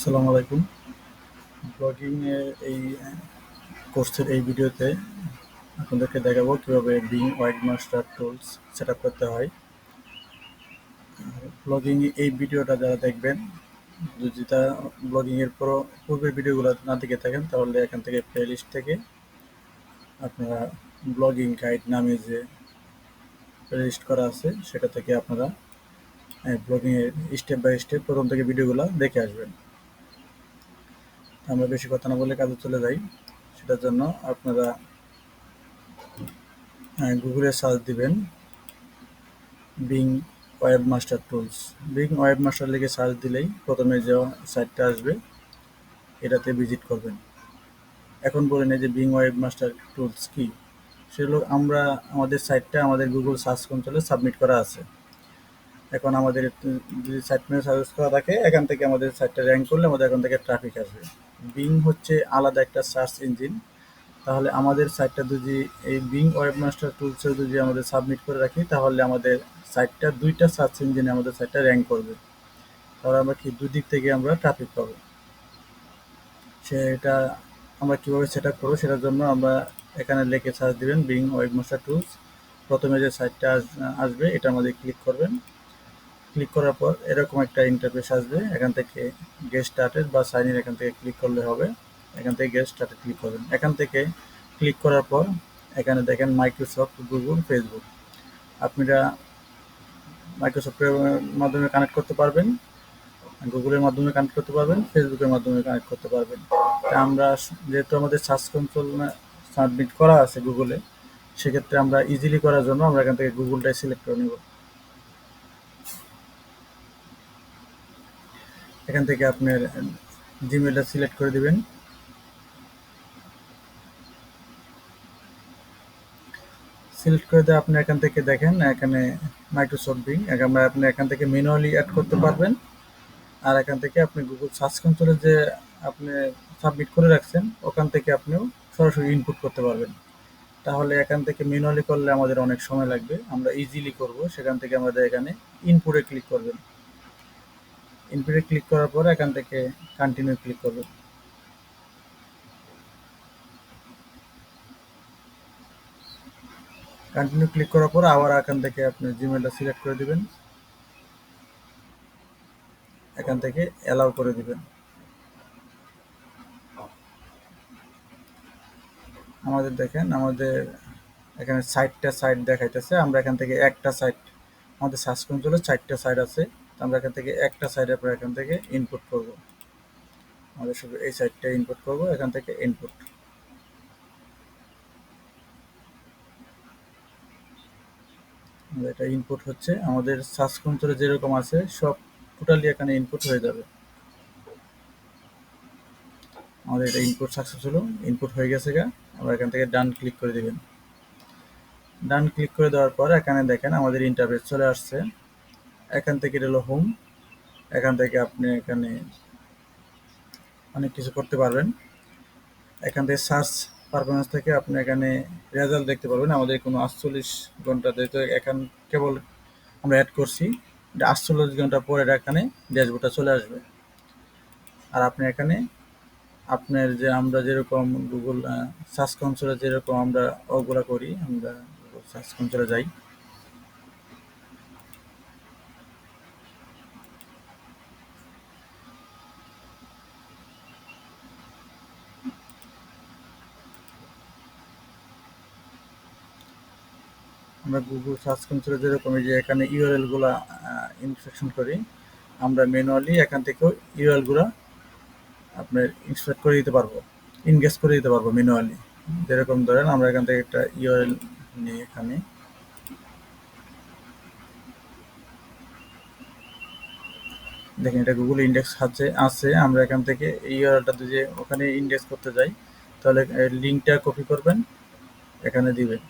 আসসালামু আলাইকুম। ব্লগিং এর এই কোর্সের এই ভিডিওতে আপনাদেরকে দেখাবো কিভাবে বিং ওয়েবমাস্টার টুলস সেটআপ করতে হয়। ব্লগিং এই ভিডিওটা যারা দেখবেন, যদি তা ব্লগিং এর পূর্বের ভিডিওগুলো না দেখে থাকেন, তাহলে এখান থেকে প্লেলিস্ট থেকে আপনারা ব্লগিং গাইড নামে যে প্লেলিস্ট করা আছে সেটা থেকে আপনারা ব্লগিং এর স্টেপ বাই স্টেপ প্রথম থেকে ভিডিওগুলো দেখে আসবেন। আমরা বেশি কথা না বলে কাজে চলে যাই। সেটার জন্য আপনারা গুগলে সার্চ দিবেন being webmaster tools. Being webmaster লিখে সার্চ দিলেই প্রথমে যে সাইটটা আসবে এটাতে ভিজিট করবেন। এখন বলেন এই যে বিং ওয়েবমাস্টার টুলস কি, সেগুলো আমরা আমাদের সাইটটা আমাদের গুগল সার্চ কনসোলে সাবমিট করা আছে। এখন আমাদের যদি সাইটম্যাপ সার্চ করা থাকে, এখান থেকে আমাদের সাইটটা র্যাঙ্ক করলে আমাদের এখান থেকে ট্রাফিক আসবে। বিং হচ্ছে আলাদা একটা সার্চ ইঞ্জিন। তাহলে আমাদের সাইটটা যদি এই বিং ওয়েবমাস্টার টুলসে যদি আমাদের সাবমিট করে রাখি, তাহলে আমাদের সাইটটা দুইটা সার্চ ইঞ্জিনে আমাদের সাইটটা র্যাঙ্ক করবে। তাহলে আমরা কি দুই দিক থেকে আমরা ট্রাফিক পাবো। সেটা আমরা কীভাবে সেট আপ করবো, সেটার জন্য আমরা এখানে লিখে সার্চ দিবেন বিং ওয়েবমাস্টার টুলস। প্রথমে যে সাইটটা আসবে এটা আমাদের ক্লিক করবেন। ক্লিক করার পর এরকম একটা ইন্টারফেস আসবে। এখান থেকে গেট স্টার্টেড বা সাইন ইন এখান থেকে ক্লিক করলে হবে। এখান থেকে গেট স্টার্টেড ক্লিক করবেন। এখান থেকে ক্লিক করার পর এখানে দেখেন মাইক্রোসফট, গুগল, ফেসবুক। আপনারা মাইক্রোসফটের মাধ্যমে কানেক্ট করতে পারবেন, গুগলের মাধ্যমে কানেক্ট করতে পারবেন, ফেসবুকের মাধ্যমে কানেক্ট করতে পারবেন। তা আমরা যেহেতু আমাদের সার্চ কনসোল সাবমিট করা আছে গুগলে, সেক্ষেত্রে আমরা ইজিলি করার জন্য আমরা এখান থেকে গুগলটাই সিলেক্ট করে নেব। এখান থেকে আপনার জিমেলটা সিলেক্ট করে দিবেন। সিলেক্ট করে দিয়ে আপনি এখান থেকে দেখেন এখানে মাইক্রোসফট বিং, আপনি এখান থেকে ম্যানুয়ালি অ্যাড করতে পারবেন। আর এখান থেকে আপনি গুগল সার্চ কনসোলে যে আপনি সাবমিট করে রাখছেন ওখান থেকে আপনিও সরাসরি ইনপুট করতে পারবেন। তাহলে এখান থেকে ম্যানুয়ালি করলে আমাদের অনেক সময় লাগবে, আমরা ইজিলি করব। সেখান থেকে আমাদের এখানে ইনপুটে ক্লিক করবেন। ইনপুটে ক্লিক করার পর এখান থেকে কন্টিনিউ ক্লিক করবেন। কন্টিনিউ ক্লিক করার পর আবার এখান থেকে আপনি জিমেলটা সিলেক্ট করে দিবেন। এখান থেকে অ্যালাউ করে দিবেন। আমাদের দেখেন আমাদের এখানে সাইট দেখাইতেছে। আমরা এখান থেকে একটা সাইট, আমাদের সার্চ কনসোলে 4টা সাইট আছে। আমরা এখান থেকে একটা সাইটের পর এখান থেকে ইনপুট করব। আমাদের শুধু এই সাইটটা ইনপুট করব। এখান থেকে ইনপুট, এটা ইনপুট হচ্ছে আমাদের সার্চ কনসোলে যেরকম আছে সব টোটালি এখানে ইনপুট হয়ে যাবে। আমাদের এটা ইনপুট সাকসেস হলো, ইনপুট হয়ে গেছে গা। আমরা এখান থেকে ডান ক্লিক করে দিবেন। ডান ক্লিক করে দেওয়ার পর এখানে দেখেন আমাদের ইন্টারফেস চলে আসছে। এখান থেকে এটা হলো হোম। এখান থেকে আপনি এখানে অনেক কিছু করতে পারবেন। এখান থেকে সার্চ পারফরমেন্স থেকে আপনি এখানে রেজাল্ট দেখতে পারবেন। আমাদের কোনো 48 ঘন্টা, যেহেতু এখন কেবল আমরা অ্যাড করছি, 48 ঘন্টা পরে এখানে ড্যাশবোর্ডটা চলে আসবে। আর আপনি এখানে আপনার যে আমরা যেরকম গুগল সার্চ কনসোলে যেরকম আমরা ওগুলা করি, আমরা সার্চ কনসোলে যাই। আমরা গুগল সার্চ কনসোলে যেরকম এই যে এখানে ইউআরএল গুলা ইনস্ট্রাকশন করি, আমরা ম্যানুয়ালি এখান থেকেও ইউআরএল গুলা আপনার ইনস্ট্রাক্ট করে দিতে পারবো, ইনগেজ করে দিতে পারবো ম্যানুয়ালি। যেরকম ধরেন আমরা এখান থেকে একটা ইউআরএল নিয়ে এখানে দেখেন এটা গুগল ইন্ডেক্স আছে। আমরা এখান থেকে এই ইউআরএলটা দিয়ে ওখানে ইন্ডেক্স করতে যাই, তাহলে লিঙ্কটা কপি করবেন, এখানে দিবেন।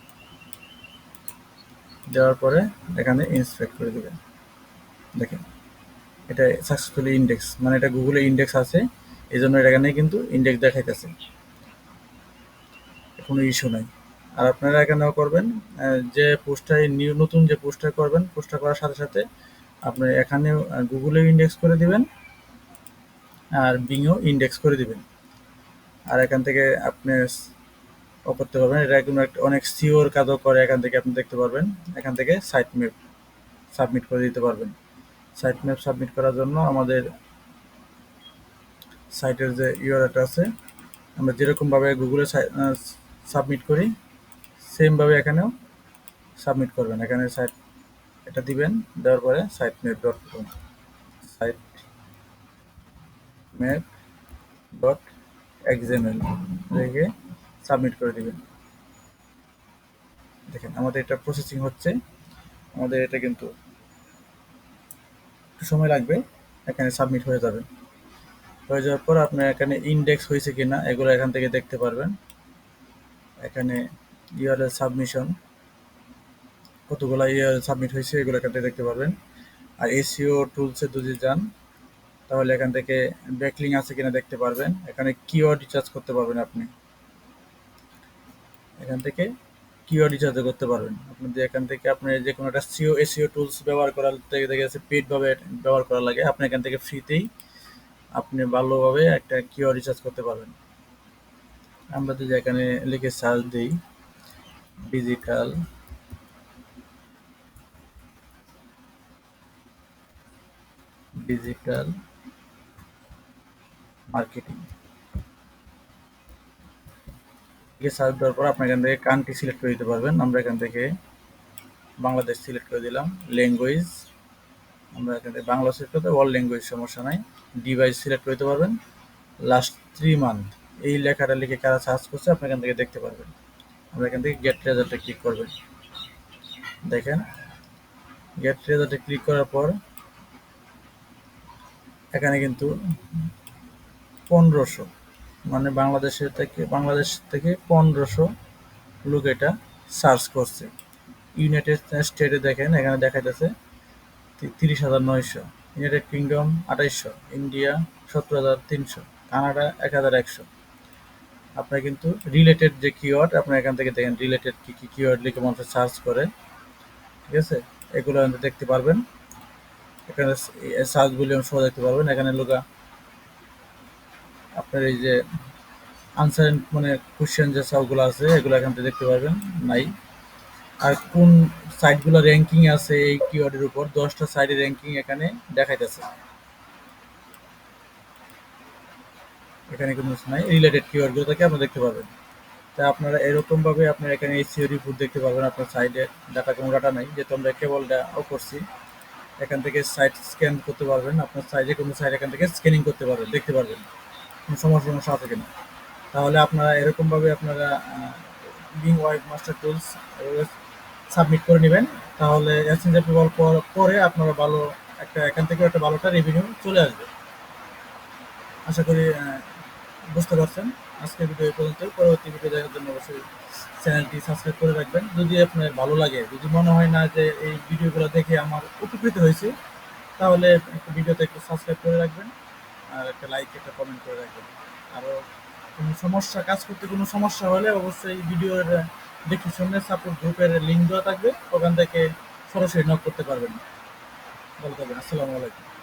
দেওয়ার পরে এখানে ইন্সপেক্ট করে দিবেন। দেখেন এটা সাকসেসফুলি ইন্ডেক্স, মানে এটা গুগলে ইন্ডেক্স আছে, এই জন্য এখানে কিন্তু ইন্ডেক্স দেখাইতেছে, কোনো ইস্যু নাই। আর আপনারা এখানেও করবেন যে পোস্টটাই নতুন যে পোস্টটা করবেন, পোস্টটা করার সাথে সাথে আপনি এখানে গুগলে ইন্ডেক্স করে দিবেন। আর বিংও ইন্ডেক্স করে দিবেন। আর এখান থেকে আপনি করতে পারবেন, এটা কোনো একটা অনেক সিওর কাজও করে, এখান থেকে আপনি দেখতে পারবেন। এখান থেকে সাইট ম্যাপ সাবমিট করে দিতে পারবেন। সাইট ম্যাপ সাবমিট করার জন্য আমাদের সাইটের যে ইউআরএলটা আছে, আমরা যেরকমভাবে গুগলে সাবমিট করি সেমভাবে এখানেও সাবমিট করবেন। এখানে সাইট এটা দিবেন, দেওয়ার পরে siteMap.com siteMap.xml রেখে সাবমিট করে দিবেন। দেখেন আমাদের এটা প্রসেসিং হচ্ছে, আমাদের এটা কিন্তু একটু সময় লাগবে, এখানে সাবমিট হয়ে যাবে। হয়ে যাওয়ার পর আপনার এখানে ইন্ডেক্স হয়েছে কিনা এগুলো এখান থেকে দেখতে পারবেন। এখানে ইউআরএল সাবমিশন কতগুলো ইউআরএল সাবমিট হয়েছে এগুলো এখান থেকে দেখতে পারবেন। আর এসইও টুলসে যদি যান তাহলে এখান থেকে ব্যাকলিং আছে কিনা দেখতে পারবেন। এখানে কিওয়ার্ড রিচার্জ করতে পারবেন, আপনি এখান থেকে কিওয়ার্ড রিচার্জ করতে পারবেন। আপনি যদি এখান থেকে আপনি যে কোনো একটা এসইও টুলস ব্যবহার করার থেকে দেখা যাচ্ছে পেইডভাবে ব্যবহার করা লাগে, আপনি এখান থেকে ফ্রিতেই আপনি ভালোভাবে একটা কিওয়ার্ড রিচার্জ করতে পারবেন। আমরা যদি এখানে লিখে সার্চ দিই ডিজিটাল ডিজিটাল মার্কেটিং সার্চ দেওয়ার পর আপনি এখান থেকে কান্ট্রি সিলেক্ট করে দিতে পারবেন। আমরা এখান থেকে বাংলাদেশ সিলেক্ট করে দিলাম। ল্যাঙ্গুয়েজ আমরা এখান থেকে বাংলা সিলেক্ট করতে, অল ল্যাঙ্গুয়েজ সমস্যা নাই। ডিভাইস সিলেক্ট করতে পারবেন। লাস্ট 3 মান্থ এই লেখাটা লিখে কারা সার্চ করছে আপনি এখান থেকে দেখতে পারবেন। আমরা এখান থেকে গেট রেজাল্টে ক্লিক করবেন। দেখেন গেট রেজাল্টে ক্লিক করার পর এখানে কিন্তু 1500 মানে বাংলাদেশ থেকে 1500 লোক এটা সার্চ করছে। ইউনাইটেড স্টেটে দেখেন এখানে দেখা যাচ্ছে 30,900, ইউনাইটেড কিংডম 2800, ইন্ডিয়া 17,300, কানাডা 1,100। আপনার কিন্তু রিলেটেড যে কিওয়ার্ড আপনার এখান থেকে দেখেন রিলেটেড কি কি কিওয়ার্ড লিখে মানুষ সার্চ করে, ঠিক আছে, এগুলো দেখতে পারবেন। এখানে সার্চ ভলিউম সহ দেখতে পারবেন। এখানে লোকা আপনার এই যে আনসার মানে কোশ্চেন যে সবগুলো আছে এগুলো এখান থেকে দেখতে পারবেন নাই। আর কোন সাইটগুলো র্যাঙ্কিং আছে এই কিওয়ার্ডের উপর 10টা সাইটের র্যাঙ্কিং এখানে দেখাইতেছে। এখানে কোনো নাই, রিলেটেড কিওয়ার্ডগুলো থেকে আপনি দেখতে পারবেন। তা আপনারা এরকমভাবে আপনারা এখানে এসইও রিপোর্ট দেখতে পারবেন। আপনার সাইটে কোনো ডাটা নাই, যেহেতু আমরা কেবল করছি। এখান থেকে সাইট স্ক্যান করতে পারবেন, আপনার সাইটে কোনো সাইট এখান থেকে স্ক্যানিং করতে পারবেন, দেখতে পারবেন কোনো সমস্যা আছে কিনা। তাহলে আপনারা এরকমভাবে আপনারা বিং ওয়েবমাস্টার টুলস সাবমিট করে নেবেন। তাহলে এসএনজি অ্যাপ্রুভাল পরে আপনারা ভালো একটা এখান থেকে একটা ভালোটা রেভিনিউ চলে আসবে। আশা করি বুঝতে পারছেন। আজকের ভিডিও এই পর্যন্ত। পরবর্তী ভিডিও দেখার জন্য অবশ্যই চ্যানেলটি সাবস্ক্রাইব করে রাখবেন। যদি আপনার ভালো লাগে, যদি মনে হয় না যে এই ভিডিওগুলো দেখে আমার উপকৃত হয়েছে, তাহলে একটা ভিডিওতে একটু সাবস্ক্রাইব করে রাখবেন আর একটা লাইক একটা কমেন্ট করে রাখবেন। আরও কোনো সমস্যা কাজ করতে কোনো সমস্যা হলে অবশ্যই ভিডিওর ডেসক্রিপশনে সাপোর্ট গ্রুপের লিঙ্ক দেওয়া থাকবে, ওখান থেকে সরাসরি নক করতে পারবেন। ভালো থাকবেন। আসসালামু আলাইকুম।